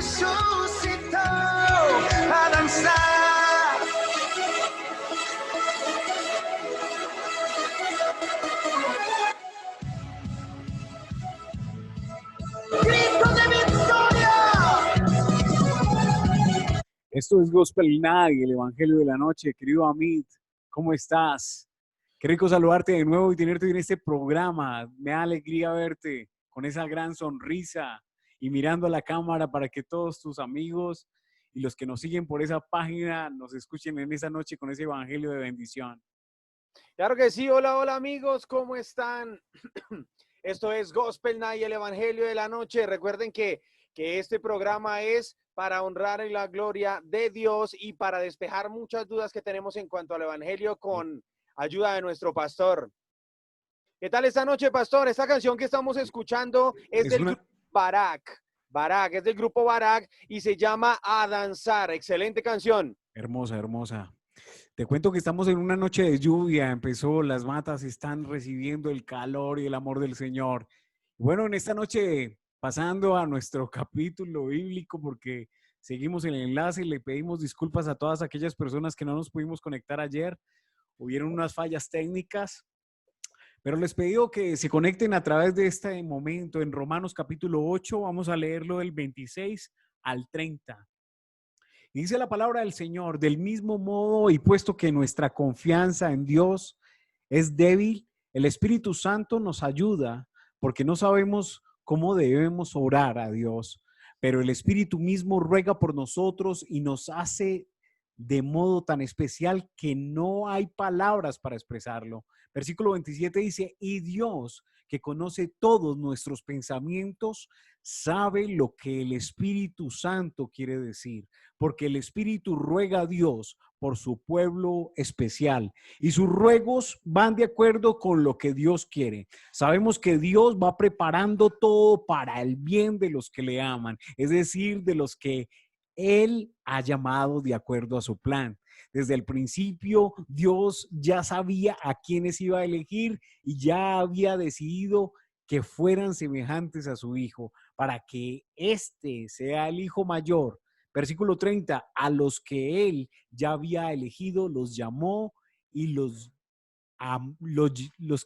resucitó a danzar. ¡Grito de victoria! Esto es Gospel Night, el Evangelio de la Noche. Querido Amit, ¿cómo estás? Qué rico saludarte de nuevo y tenerte en este programa. Me da alegría verte con esa gran sonrisa y mirando a la cámara para que todos tus amigos y los que nos siguen por esa página nos escuchen en esa noche con ese Evangelio de bendición. Claro que sí, hola, hola amigos, ¿cómo están? Esto es Gospel Night, el Evangelio de la Noche. Recuerden que este programa es para honrar en la gloria de Dios y para despejar muchas dudas que tenemos en cuanto al Evangelio con ayuda de nuestro pastor. ¿Qué tal esta noche, pastor? Esta canción que estamos escuchando es del grupo Barak. Barak, es del grupo Barak y se llama A Danzar. Excelente canción. Hermosa, hermosa. Te cuento que estamos en una noche de lluvia, empezó, las matas están recibiendo el calor y el amor del Señor. Bueno, en esta noche, pasando a nuestro capítulo bíblico, porque seguimos el enlace y le pedimos disculpas a todas aquellas personas que no nos pudimos conectar ayer. Hubieron unas fallas técnicas, pero les pido que se conecten a través de este momento en Romanos capítulo 8, vamos a leerlo del 26 al 30. Y dice la palabra del Señor, del mismo modo y puesto que nuestra confianza en Dios es débil, el Espíritu Santo nos ayuda porque no sabemos cómo debemos orar a Dios, pero el Espíritu mismo ruega por nosotros y nos hace de modo tan especial que no hay palabras para expresarlo. Versículo 27 dice, y Dios, que conoce todos nuestros pensamientos, sabe lo que el Espíritu Santo quiere decir, porque el Espíritu ruega a Dios por su pueblo especial y sus ruegos van de acuerdo con lo que Dios quiere. Sabemos que Dios va preparando todo para el bien de los que le aman, es decir, de los que Él ha llamado de acuerdo a su plan. Desde el principio, Dios ya sabía a quiénes iba a elegir y ya había decidido que fueran semejantes a su Hijo, para que éste sea el Hijo mayor. Versículo 30, a los que Él ya había elegido, los llamó y los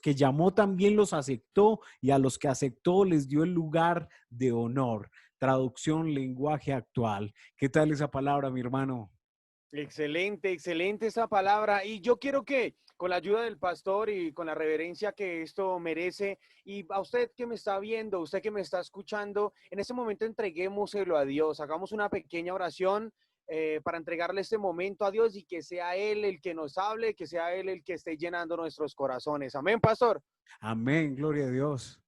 que llamó también los aceptó y a los que aceptó les dio el lugar de honor. Traducción, lenguaje actual. ¿Qué tal esa palabra, mi hermano? Excelente, excelente esa palabra. Y yo quiero que con la ayuda del pastor y con la reverencia que esto merece, y a usted que me está viendo, usted que me está escuchando, en este momento entreguémoselo a Dios. Hagamos una pequeña oración para entregarle este momento a Dios y que sea Él el que nos hable, que sea Él el que esté llenando nuestros corazones. Amén, pastor. Amén, gloria a Dios.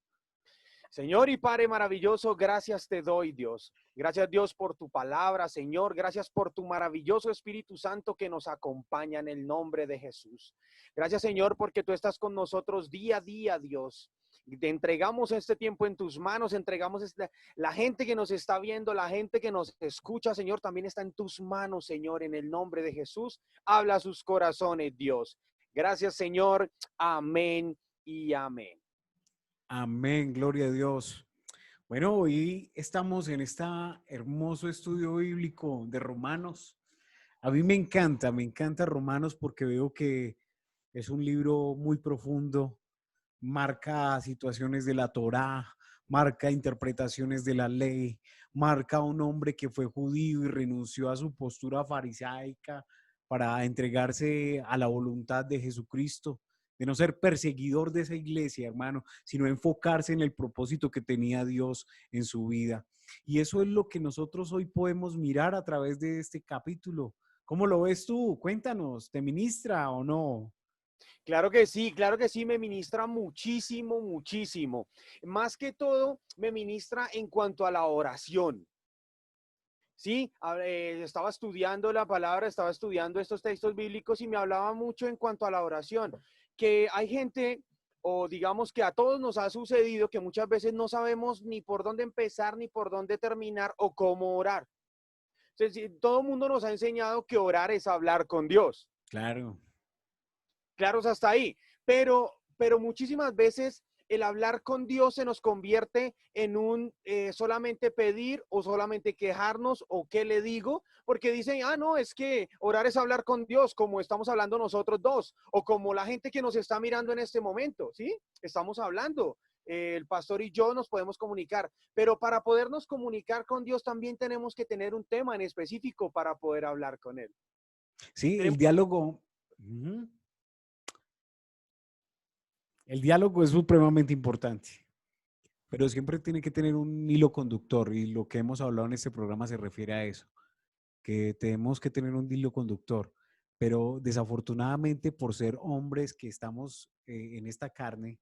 Señor y Padre maravilloso, gracias te doy, Dios. Gracias, Dios, por tu palabra, Señor. Gracias por tu maravilloso Espíritu Santo que nos acompaña en el nombre de Jesús. Gracias, Señor, porque tú estás con nosotros día a día, Dios. Te entregamos este tiempo en tus manos, entregamos la gente que nos está viendo, la gente que nos escucha, Señor, también está en tus manos, Señor, en el nombre de Jesús. Habla a sus corazones, Dios. Gracias, Señor. Amén y amén. Amén, gloria a Dios. Bueno, hoy estamos en este hermoso estudio bíblico de Romanos. A mí me encanta Romanos porque veo que es un libro muy profundo, marca situaciones de la Torá, marca interpretaciones de la ley, marca a un hombre que fue judío y renunció a su postura farisaica para entregarse a la voluntad de Jesucristo, de no ser perseguidor de esa iglesia, hermano, sino enfocarse en el propósito que tenía Dios en su vida. Y eso es lo que nosotros hoy podemos mirar a través de este capítulo. ¿Cómo lo ves tú? Cuéntanos, ¿te ministra o no? Claro que sí, me ministra muchísimo, muchísimo. Más que todo, me ministra en cuanto a la oración. Sí, estaba estudiando la palabra, estaba estudiando estos textos bíblicos y me hablaba mucho en cuanto a la oración, que hay gente, o digamos que a todos nos ha sucedido que muchas veces no sabemos ni por dónde empezar, ni por dónde terminar o cómo orar. Entonces, todo el mundo nos ha enseñado que orar es hablar con Dios. Claro. Claros hasta ahí, pero muchísimas veces el hablar con Dios se nos convierte en un solamente pedir o solamente quejarnos o qué le digo, porque dicen, ah, no, es que orar es hablar con Dios, como estamos hablando nosotros dos, o como la gente que nos está mirando en este momento, ¿sí? Estamos hablando. El pastor y yo nos podemos comunicar, pero para podernos comunicar con Dios también tenemos que tener un tema en específico para poder hablar con Él. Sí, el Tenemos- diálogo. Ujú. El diálogo es supremamente importante, pero siempre tiene que tener un hilo conductor y lo que hemos hablado en este programa se refiere a eso, que tenemos que tener un hilo conductor, pero desafortunadamente por ser hombres que estamos en esta carne,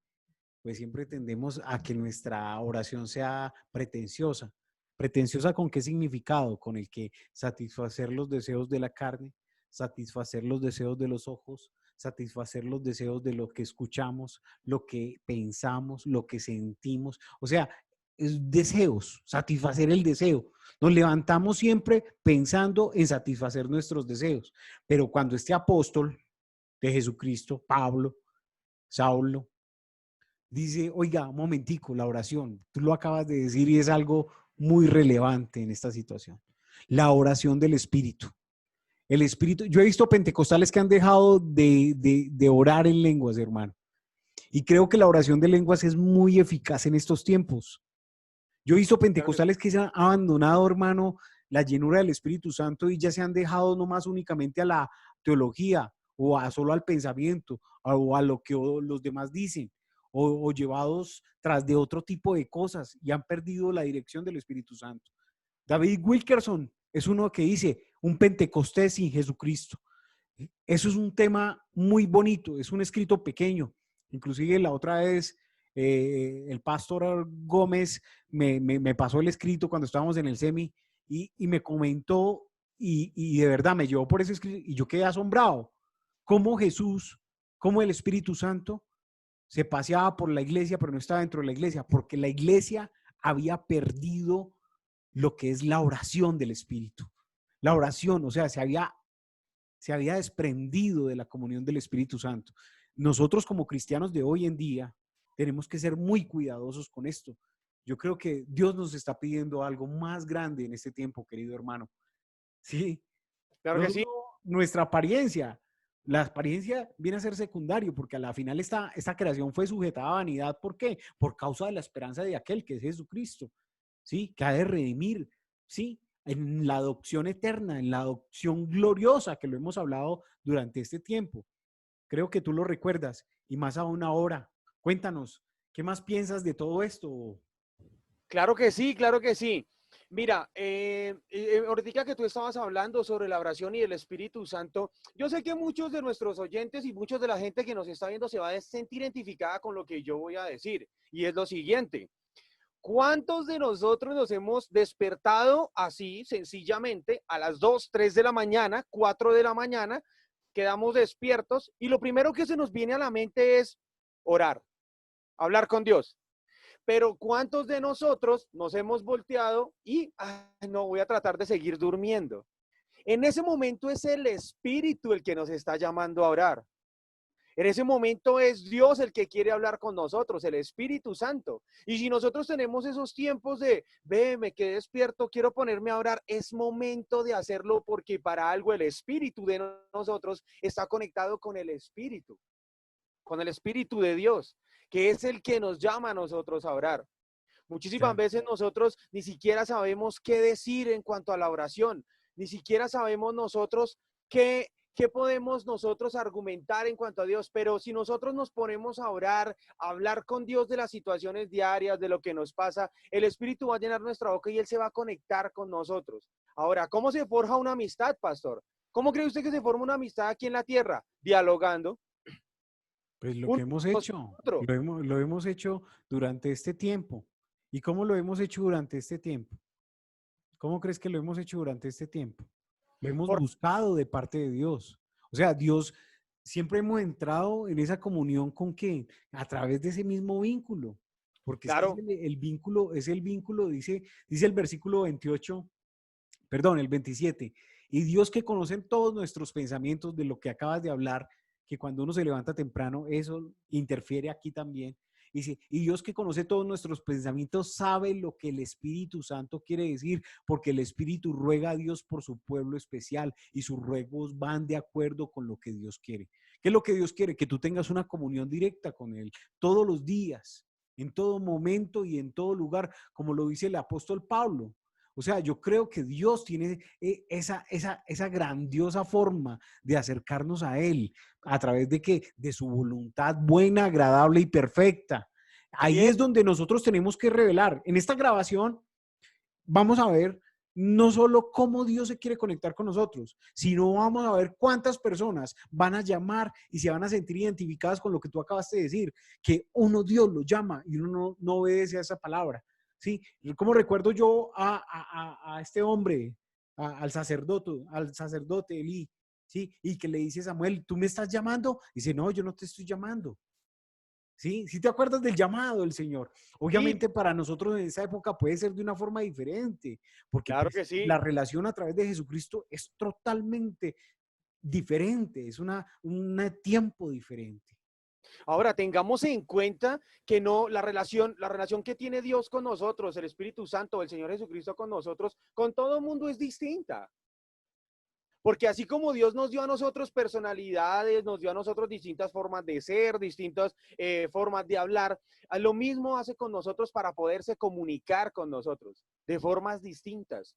pues siempre tendemos a que nuestra oración sea pretenciosa. ¿Pretenciosa con qué significado? Con el que satisfacer los deseos de la carne, satisfacer los deseos de los ojos, satisfacer los deseos de lo que escuchamos, lo que pensamos, lo que sentimos. O sea, es deseos, satisfacer el deseo. Nos levantamos siempre pensando en satisfacer nuestros deseos, pero cuando este apóstol de Jesucristo, Pablo, Saulo, dice, oiga, un momentico, la oración, tú lo acabas de decir y es algo muy relevante en esta situación. La oración del Espíritu. El Espíritu, yo he visto pentecostales que han dejado de orar en lenguas, hermano. Y creo que la oración de lenguas es muy eficaz en estos tiempos. Yo he visto Claro que pentecostales que se han abandonado, hermano, la llenura del Espíritu Santo y ya se han dejado nomás únicamente a la teología o a solo al pensamiento o a lo que los demás dicen o llevados tras de otro tipo de cosas y han perdido la dirección del Espíritu Santo. David Wilkerson es uno que dice, un Pentecostés sin Jesucristo. Eso es un tema muy bonito, es un escrito pequeño. Inclusive la otra vez el pastor Gómez me pasó el escrito cuando estábamos en el semi y me comentó y de verdad me llevó por ese escrito y yo quedé asombrado. Cómo Jesús, cómo el Espíritu Santo se paseaba por la iglesia, pero no estaba dentro de la iglesia, porque la iglesia había perdido lo que es la oración del Espíritu. La oración, o sea, se había desprendido de la comunión del Espíritu Santo. Nosotros como cristianos de hoy en día tenemos que ser muy cuidadosos con esto. Yo creo que Dios nos está pidiendo algo más grande en este tiempo, querido hermano. Sí, claro no que sí. solo nuestra apariencia, la apariencia viene a ser secundario, porque a la final esta creación fue sujetada a vanidad. ¿Por qué? Por causa de la esperanza de aquel que es Jesucristo, ¿sí? Que ha de redimir, ¿sí? En la adopción eterna, en la adopción gloriosa, que lo hemos hablado durante este tiempo. Creo que tú lo recuerdas, y más aún ahora. Cuéntanos, ¿qué más piensas de todo esto? Claro que sí, claro que sí. Mira, ahorita que tú estabas hablando sobre la oración y el Espíritu Santo, yo sé que muchos de nuestros oyentes y muchos de la gente que nos está viendo se va a sentir identificada con lo que yo voy a decir. Y es lo siguiente. ¿Cuántos de nosotros nos hemos despertado así, sencillamente, a las 2, 3 de la mañana, 4 de la mañana, quedamos despiertos y lo primero que se nos viene a la mente es orar, hablar con Dios? Pero ¿cuántos de nosotros nos hemos volteado y no voy a tratar de seguir durmiendo? En ese momento es el Espíritu el que nos está llamando a orar. En ese momento es Dios el que quiere hablar con nosotros, el Espíritu Santo. Y si nosotros tenemos esos tiempos de, ve, me quedé despierto, quiero ponerme a orar, es momento de hacerlo porque para algo el Espíritu de nosotros está conectado con el Espíritu de Dios, que es el que nos llama a nosotros a orar. Muchísimas Ya. veces nosotros ni siquiera sabemos qué decir en cuanto a la oración, ni siquiera sabemos nosotros qué podemos nosotros argumentar en cuanto a Dios, pero si nosotros nos ponemos a orar, a hablar con Dios de las situaciones diarias, de lo que nos pasa, el Espíritu va a llenar nuestra boca y Él se va a conectar con nosotros. Ahora, ¿cómo se forja una amistad, pastor? ¿Cómo cree usted que se forma una amistad aquí en la tierra? Dialogando. Pues lo Uno que hemos con hecho, otro. lo hemos hecho durante este tiempo. ¿Y cómo lo hemos hecho durante este tiempo? ¿Cómo crees que lo hemos hecho durante este tiempo? Lo hemos Por, buscado de parte de Dios. O sea, Dios, siempre hemos entrado en esa comunión con que a través de ese mismo vínculo, porque es que claro, es el vínculo, dice el versículo 28, perdón, el 27, y Dios que conoce todos nuestros pensamientos de lo que acabas de hablar, que cuando uno se levanta temprano, eso interfiere aquí también. Dice, y Dios que conoce todos nuestros pensamientos sabe lo que el Espíritu Santo quiere decir, porque el Espíritu ruega a Dios por su pueblo especial y sus ruegos van de acuerdo con lo que Dios quiere. ¿Qué es lo que Dios quiere? Que tú tengas una comunión directa con Él todos los días, en todo momento y en todo lugar, como lo dice el apóstol Pablo. O sea, yo creo que Dios tiene esa grandiosa forma de acercarnos a Él a través de que de su voluntad buena, agradable y perfecta. Así Ahí es. es donde nosotros tenemos que revelar. En esta grabación vamos a ver no solo cómo Dios se quiere conectar con nosotros, sino vamos a ver cuántas personas van a llamar y se van a sentir identificadas con lo que tú acabaste de decir, que uno Dios lo llama y uno no obedece a esa palabra. ¿Sí? Como recuerdo yo a este hombre, al sacerdote Elí, ¿sí? Y que le dice a Samuel, ¿tú me estás llamando? Dice, no, yo no te estoy llamando. ¿Sí? ¿Sí te acuerdas del llamado del Señor? Sí, Obviamente para nosotros en esa época puede ser de una forma diferente, porque claro pues que la sí. relación a través de Jesucristo es totalmente diferente, es un tiempo diferente. Ahora, tengamos en cuenta que no, la relación que tiene Dios con nosotros, el Espíritu Santo, el Señor Jesucristo con nosotros, con todo el mundo es distinta. Porque así como Dios nos dio a nosotros personalidades, nos dio a nosotros distintas formas de ser, distintas formas de hablar, lo mismo hace con nosotros para poderse comunicar con nosotros de formas distintas.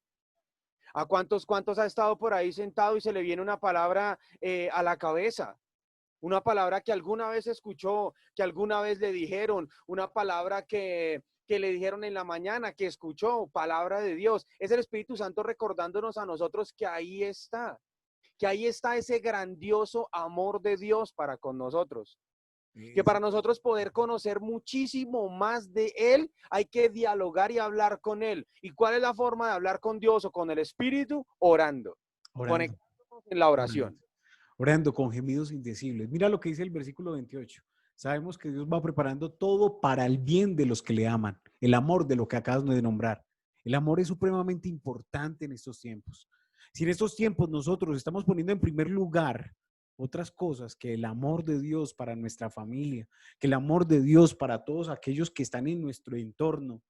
¿A cuántos ha estado por ahí sentado y se le viene una palabra a la cabeza? Una palabra que alguna vez escuchó, que alguna vez le dijeron, una palabra que le dijeron en la mañana, que escuchó, palabra de Dios. Es el Espíritu Santo recordándonos a nosotros que ahí está ese grandioso amor de Dios para con nosotros. Que Es para nosotros poder conocer muchísimo más de Él, hay que dialogar y hablar con Él. ¿Y cuál es la forma de hablar con Dios o con el Espíritu? Orando, orando, conectándonos en la orando, oración. orando con gemidos indecibles. Mira lo que dice el versículo 28. Sabemos que Dios va preparando todo para el bien de los que le aman. El amor de lo que acabas de nombrar. El amor es supremamente importante en estos tiempos. Si en estos tiempos nosotros estamos poniendo en primer lugar otras cosas que el amor de Dios para nuestra familia, que el amor de Dios para todos aquellos que están en nuestro entorno,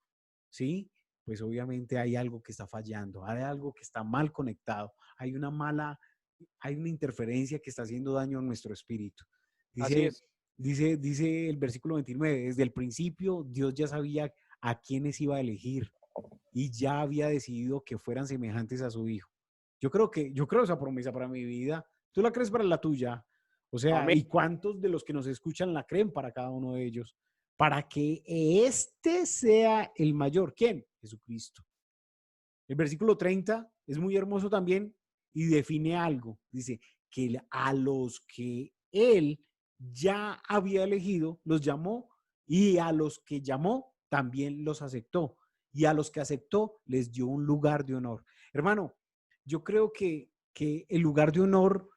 ¿sí? Pues obviamente hay algo que está fallando, hay algo que está mal conectado, hay una interferencia que está haciendo daño a nuestro espíritu. Así Dice, es. dice el versículo 29, desde el principio Dios ya sabía a quiénes iba a elegir y ya había decidido que fueran semejantes a su hijo. Yo creo esa promesa para mi vida. ¿Tú la crees para la tuya? O sea, Amén. ¿y cuántos de los que nos escuchan la creen para cada uno de ellos? Para que este sea el mayor. ¿Quién? Jesucristo. El versículo 30 es muy hermoso también y define algo. Dice que a los que él ya había elegido, los llamó y a los que llamó también los aceptó. Y a los que aceptó les dio un lugar de honor. Hermano, yo creo que el lugar de honor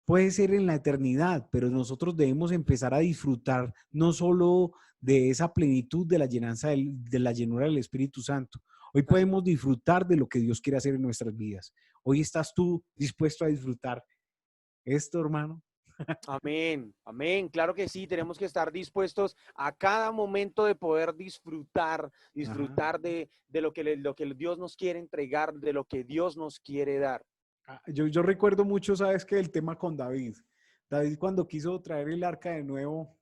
puede ser en la eternidad, pero nosotros debemos empezar a disfrutar no solo de esa plenitud de la llenanza de la llenura del Espíritu Santo. Hoy Así. podemos disfrutar de lo que Dios quiere hacer en nuestras vidas. Hoy estás tú dispuesto a disfrutar esto, hermano. Amén, amén. Claro que sí, tenemos que estar dispuestos a cada momento de poder disfrutar, Ajá. disfrutar de lo que Dios nos quiere entregar, de lo que Dios nos quiere dar. Yo recuerdo mucho, ¿sabes qué? El tema con David. David cuando quiso traer el arca de nuevo,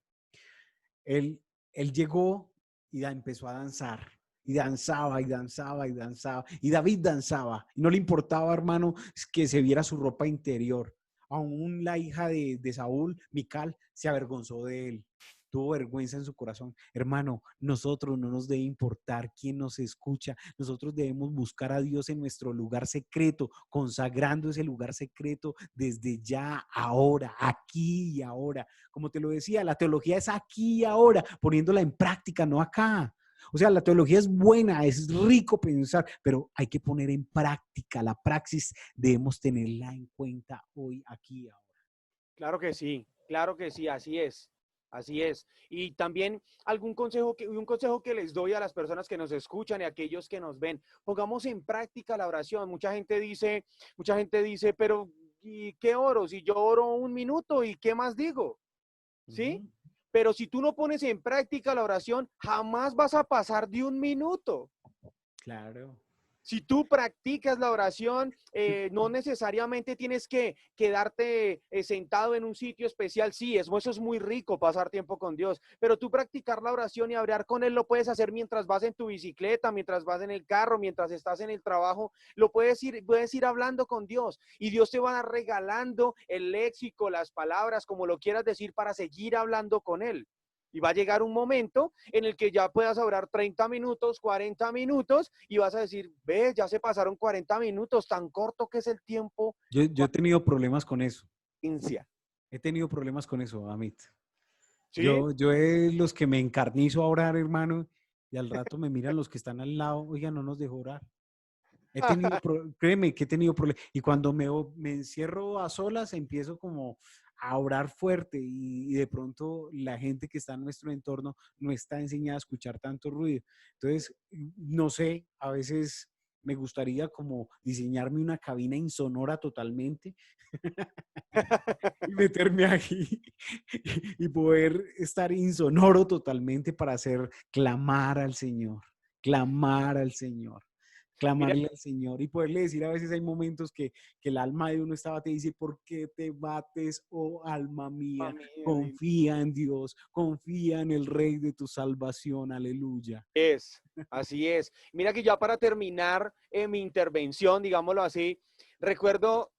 él, él llegó y empezó a danzar. Y danzaba y danzaba y danzaba. Y David danzaba. Y no le importaba, hermano, que se viera su ropa interior. Aún la hija de Saúl, Mical, se avergonzó de él. Tuvo vergüenza en su corazón. Hermano, nosotros no nos debe importar quién nos escucha. Nosotros debemos buscar a Dios en nuestro lugar secreto, consagrando ese lugar secreto desde ya, ahora, aquí y ahora. Como te lo decía, la teología es aquí y ahora, poniéndola en práctica, no acá. O sea, la teología es buena, es rico pensar, pero hay que poner en práctica la praxis, debemos tenerla en cuenta hoy, aquí y ahora. Claro que sí, así es. Así es. Y también un consejo que les doy a las personas que nos escuchan y a aquellos que nos ven, pongamos en práctica la oración. Mucha gente dice, pero ¿y qué oro? Si yo oro un minuto, ¿y qué más digo? ¿Sí? Ujú. Pero si tú no pones en práctica la oración, jamás vas a pasar de 1 minuto. Claro. Si tú practicas la oración, no necesariamente tienes que quedarte sentado en un sitio especial. Sí, eso es muy rico, pasar tiempo con Dios, pero tú practicar la oración y hablar con Él lo puedes hacer mientras vas en tu bicicleta, mientras vas en el carro, mientras estás en el trabajo. Puedes ir hablando con Dios y Dios te va regalando el léxico, las palabras, como lo quieras decir, para seguir hablando con Él. Y va a llegar un momento en el que ya puedas orar 30 minutos, 40 minutos y vas a decir, ve, ya se pasaron 40 minutos, tan corto que es el tiempo. Yo he tenido problemas con eso. Paciencia. He tenido problemas con eso, Amit. ¿Sí? Yo es los que me encarnizo a orar, hermano, y al rato me miran los que están al lado, oiga, no nos dejó orar. Créeme que he tenido problemas. Y cuando me encierro a solas, empiezo como a orar fuerte y de pronto la gente que está en nuestro entorno no está enseñada a escuchar tanto ruido. Entonces, no sé, a veces me gustaría como diseñarme una cabina insonora totalmente y meterme ahí y poder estar insonoro totalmente para hacer clamar al Señor, clamar al Señor, Mira, clamarle al Señor y poderle decir, a veces hay momentos que el alma de uno está te dice, ¿por qué te bates, oh alma mía? mami, Confía en Dios, confía en el Rey de tu salvación, aleluya. así es. Mira que ya para terminar mi intervención, digámoslo así, recuerdo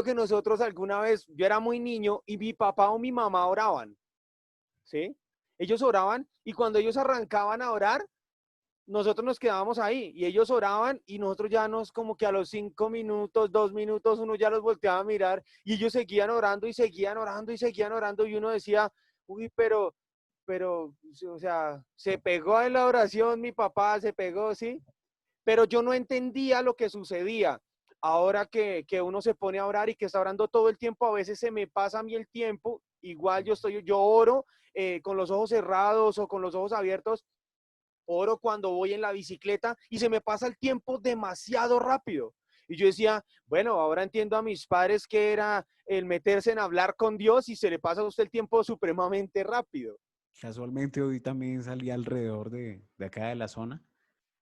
que nosotros alguna vez, yo era muy niño y mi papá o mi mamá oraban, ¿sí? Ellos oraban y cuando ellos arrancaban a orar, nosotros nos quedábamos ahí y ellos oraban y nosotros ya nos como que a los 5 minutos, 2 minutos, uno ya los volteaba a mirar y ellos seguían orando y seguían orando y seguían orando y uno decía, uy, pero, o sea, se pegó en la oración, mi papá se pegó, ¿sí? Pero yo no entendía lo que sucedía. Ahora que uno se pone a orar y que está orando todo el tiempo, a veces se me pasa a mí el tiempo, igual yo oro con los ojos cerrados o con los ojos abiertos, oro cuando voy en la bicicleta y se me pasa el tiempo demasiado rápido. Y yo decía, bueno, ahora entiendo a mis padres que era el meterse en hablar con Dios y se le pasa a usted el tiempo supremamente rápido. Casualmente hoy también salí alrededor de acá de la zona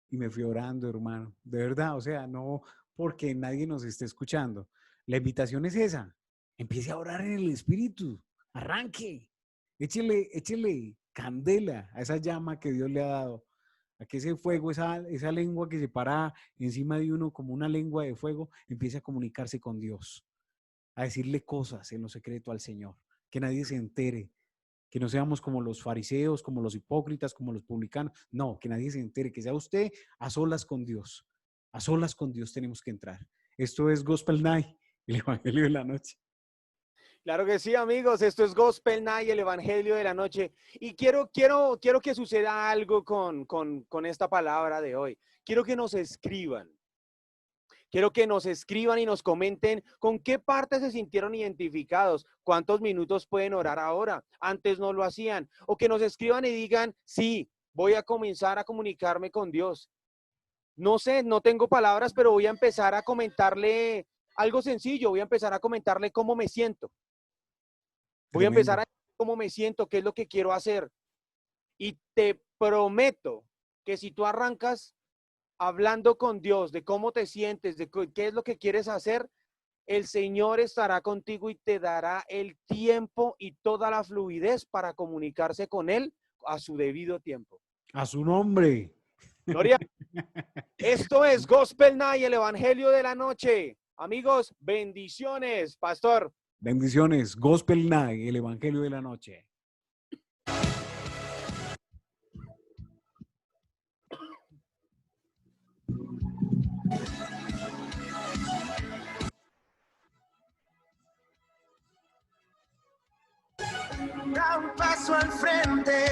y me fui orando, hermano. De verdad, o sea, no porque nadie nos esté escuchando. La invitación es esa. Empiece a orar en el Espíritu. Arranque. Échele candela a esa llama que Dios le ha dado. A que ese fuego, esa lengua que se para encima de uno como una lengua de fuego, empiece a comunicarse con Dios. A decirle cosas en lo secreto al Señor. Que nadie se entere, que no seamos como los fariseos, como los hipócritas, como los publicanos. No, que nadie se entere, que sea usted a solas con Dios. A solas con Dios tenemos que entrar. Esto es Gospel Night, el Evangelio de la Noche. Claro que sí, amigos, esto es Gospel Night, el Evangelio de la Noche. Y quiero que suceda algo con esta palabra de hoy. Quiero que nos escriban. Quiero que nos escriban y nos comenten con qué partes se sintieron identificados, cuántos minutos pueden orar ahora, antes no lo hacían, o que nos escriban y digan, sí, voy a comenzar a comunicarme con Dios. No sé, no tengo palabras, pero voy a empezar a comentarle algo sencillo, voy a empezar a comentarle cómo me siento. Voy a empezar a Tremendo. decir cómo me siento, qué es lo que quiero hacer. Y te prometo que si tú arrancas hablando con Dios de cómo te sientes, de qué es lo que quieres hacer, el Señor estará contigo y te dará el tiempo y toda la fluidez para comunicarse con Él a su debido tiempo. A su nombre. Gloria. Esto es Gospel Night, el Evangelio de la Noche. Amigos, bendiciones, pastor. Bendiciones. Gospel Night, el Evangelio de la Noche. Da un paso al frente.